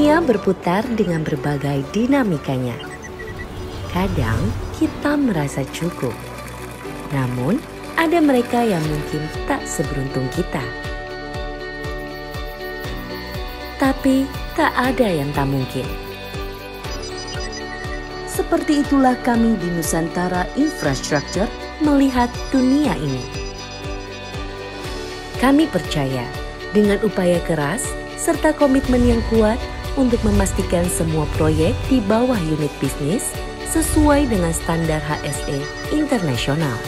Dunia berputar dengan berbagai dinamikanya. Kadang kita merasa cukup, namun ada mereka yang mungkin tak seberuntung kita. Tapi tak ada yang tak mungkin. Seperti itulah kami di Nusantara Infrastructure melihat dunia ini. Kami percaya dengan upaya keras serta komitmen yang kuat untuk memastikan semua proyek di bawah unit bisnis sesuai dengan standar HSE internasional.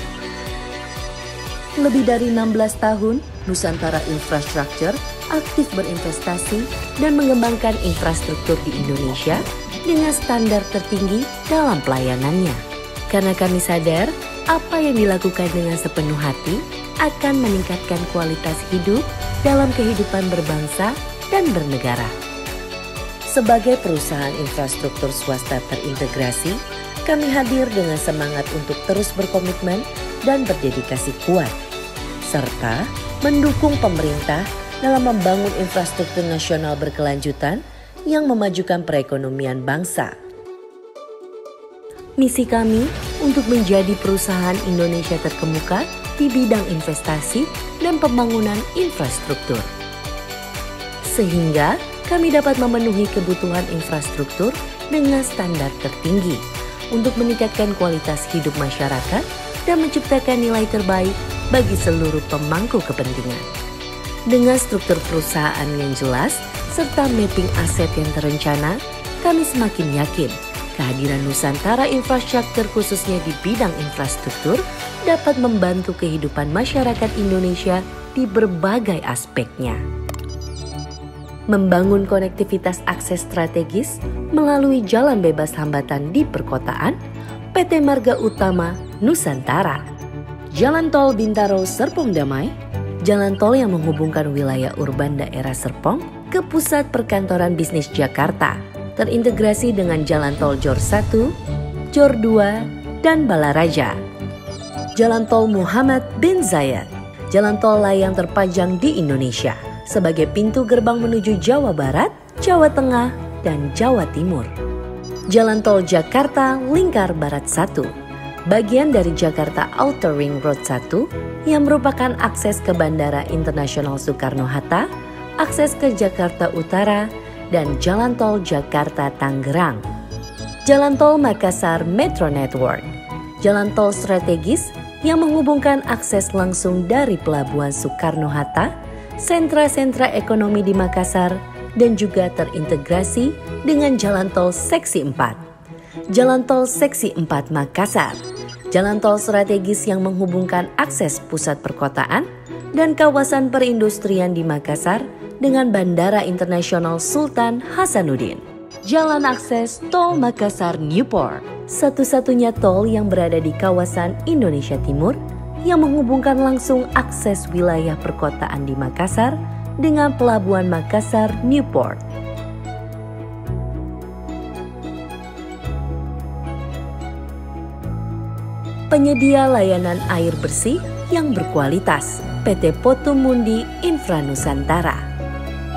Lebih dari 16 tahun, Nusantara Infrastructure aktif berinvestasi dan mengembangkan infrastruktur di Indonesia dengan standar tertinggi dalam pelayanannya. Karena kami sadar, apa yang dilakukan dengan sepenuh hati akan meningkatkan kualitas hidup dalam kehidupan berbangsa dan bernegara. Sebagai perusahaan infrastruktur swasta terintegrasi, kami hadir dengan semangat untuk terus berkomitmen dan berdedikasi kuat, serta mendukung pemerintah dalam membangun infrastruktur nasional berkelanjutan yang memajukan perekonomian bangsa. Misi kami untuk menjadi perusahaan Indonesia terkemuka di bidang investasi dan pembangunan infrastruktur. Sehingga kami dapat memenuhi kebutuhan infrastruktur dengan standar tertinggi untuk meningkatkan kualitas hidup masyarakat dan menciptakan nilai terbaik bagi seluruh pemangku kepentingan. Dengan struktur perusahaan yang jelas serta mapping aset yang terencana, kami semakin yakin kehadiran Nusantara Infrastructure khususnya di bidang infrastruktur dapat membantu kehidupan masyarakat Indonesia di berbagai aspeknya. Membangun konektivitas akses strategis melalui jalan bebas hambatan di perkotaan, PT Marga Utama Nusantara. Jalan tol Bintaro Serpong Damai, jalan tol yang menghubungkan wilayah urban daerah Serpong ke pusat perkantoran bisnis Jakarta, terintegrasi dengan jalan tol Jor 1, Jor 2, dan Balaraja. Jalan tol Muhammad bin Zayed, jalan tol layang terpanjang di Indonesia, sebagai pintu gerbang menuju Jawa Barat, Jawa Tengah, dan Jawa Timur. Jalan tol Jakarta Lingkar Barat 1, bagian dari Jakarta Outer Ring Road 1 yang merupakan akses ke Bandara Internasional Soekarno-Hatta, akses ke Jakarta Utara, dan Jalan Tol Jakarta-Tangerang. Jalan Tol Makassar Metro Network, jalan tol strategis yang menghubungkan akses langsung dari Pelabuhan Soekarno-Hatta, sentra-sentra ekonomi di Makassar, dan juga terintegrasi dengan Jalan Tol Seksi 4. Jalan Tol Seksi 4 Makassar, jalan tol strategis yang menghubungkan akses pusat perkotaan dan kawasan perindustrian di Makassar dengan Bandara Internasional Sultan Hasanuddin. Jalan akses Tol Makassar Newport, satu-satunya tol yang berada di kawasan Indonesia Timur yang menghubungkan langsung akses wilayah perkotaan di Makassar dengan Pelabuhan Makassar Newport. Penyedia layanan air bersih yang berkualitas, PT Potumundi Infra Nusantara.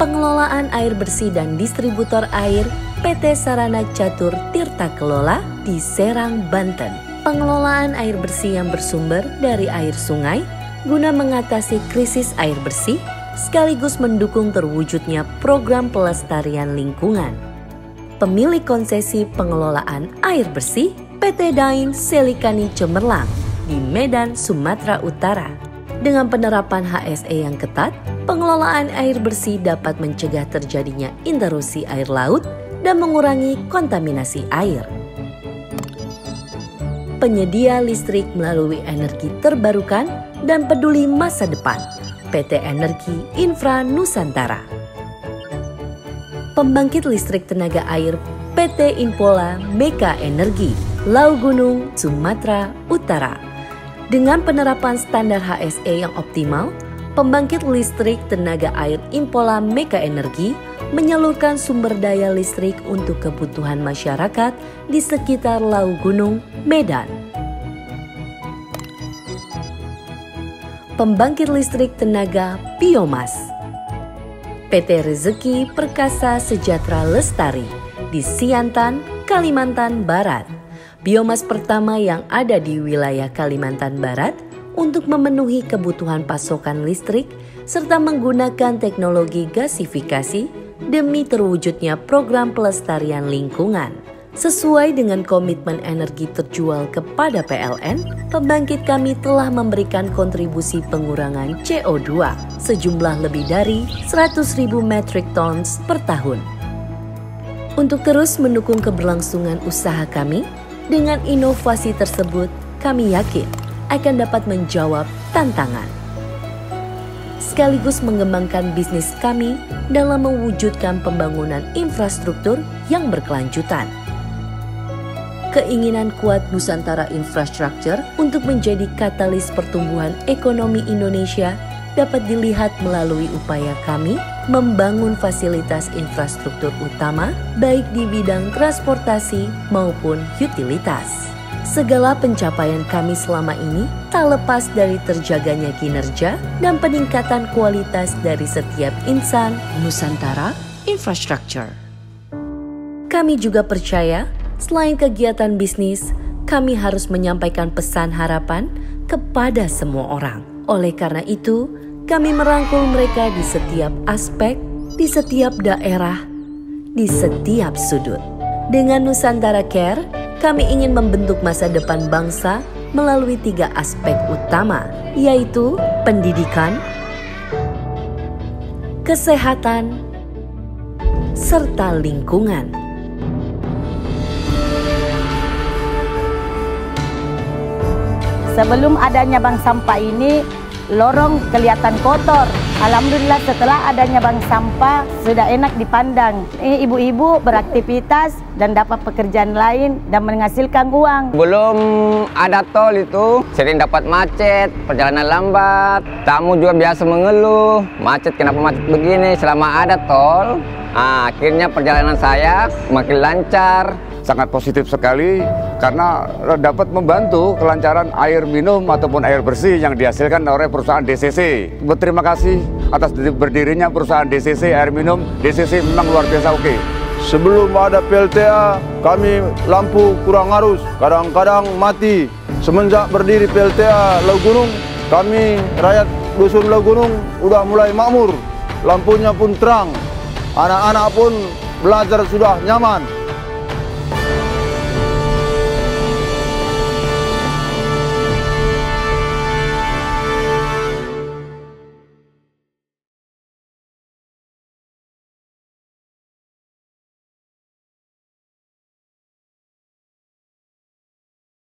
Pengelolaan air bersih dan distributor air, PT Sarana Catur Tirta Kelola di Serang, Banten. Pengelolaan air bersih yang bersumber dari air sungai guna mengatasi krisis air bersih sekaligus mendukung terwujudnya program pelestarian lingkungan. Pemilik konsesi pengelolaan air bersih PT Dain Selikani Cemerlang di Medan, Sumatera Utara. Dengan penerapan HSE yang ketat, pengelolaan air bersih dapat mencegah terjadinya intrusi air laut dan mengurangi kontaminasi air. Penyedia listrik melalui energi terbarukan dan peduli masa depan, PT Energi Infra Nusantara. Pembangkit listrik tenaga air, PT Inpola Meka Energi, Lau Gunung, Sumatera Utara. Dengan penerapan standar HSE yang optimal, pembangkit listrik tenaga air Inpola Meka Energi menyalurkan sumber daya listrik untuk kebutuhan masyarakat di sekitar Lau Gunung, Medan. Pembangkit listrik tenaga biomas, PT Rezeki Perkasa Sejahtera Lestari di Siantan, Kalimantan Barat. Biomas pertama yang ada di wilayah Kalimantan Barat untuk memenuhi kebutuhan pasokan listrik serta menggunakan teknologi gasifikasi demi terwujudnya program pelestarian lingkungan. Sesuai dengan komitmen energi terjual kepada PLN, pembangkit kami telah memberikan kontribusi pengurangan CO2 sejumlah lebih dari 100.000 metric tons per tahun. Untuk terus mendukung keberlangsungan usaha kami, dengan inovasi tersebut kami yakin akan dapat menjawab tantangan, sekaligus mengembangkan bisnis kami dalam mewujudkan pembangunan infrastruktur yang berkelanjutan. Keinginan kuat Nusantara Infrastructure untuk menjadi katalis pertumbuhan ekonomi Indonesia dapat dilihat melalui upaya kami membangun fasilitas infrastruktur utama baik di bidang transportasi maupun utilitas. Segala pencapaian kami selama ini tak lepas dari terjaganya kinerja dan peningkatan kualitas dari setiap insan Nusantara Infrastructure. Kami juga percaya, selain kegiatan bisnis, kami harus menyampaikan pesan harapan kepada semua orang. Oleh karena itu, kami merangkul mereka di setiap aspek, di setiap daerah, di setiap sudut. Dengan Nusantara Care, kami ingin membentuk masa depan bangsa melalui 3 aspek utama, yaitu pendidikan, kesehatan, serta lingkungan. Sebelum adanya bank sampah ini, lorong kelihatan kotor. Alhamdulillah setelah adanya bank sampah sudah enak dipandang. Ibu-ibu beraktivitas dan dapat pekerjaan lain dan menghasilkan uang. Belum ada tol itu sering dapat macet, perjalanan lambat. Tamu juga biasa mengeluh, macet kenapa macet begini. Selama ada tol, akhirnya perjalanan saya makin lancar. Sangat positif sekali karena dapat membantu kelancaran air minum ataupun air bersih yang dihasilkan oleh perusahaan DCC. Berterima kasih atas berdirinya perusahaan DCC Air Minum. DCC memang luar biasa oke. Sebelum ada PLTA, kami lampu kurang arus, kadang-kadang mati. Semenjak berdiri PLTA Lau Gunung, kami rakyat dusun Lau Gunung udah mulai makmur. Lampunya pun terang, anak-anak pun belajar sudah nyaman.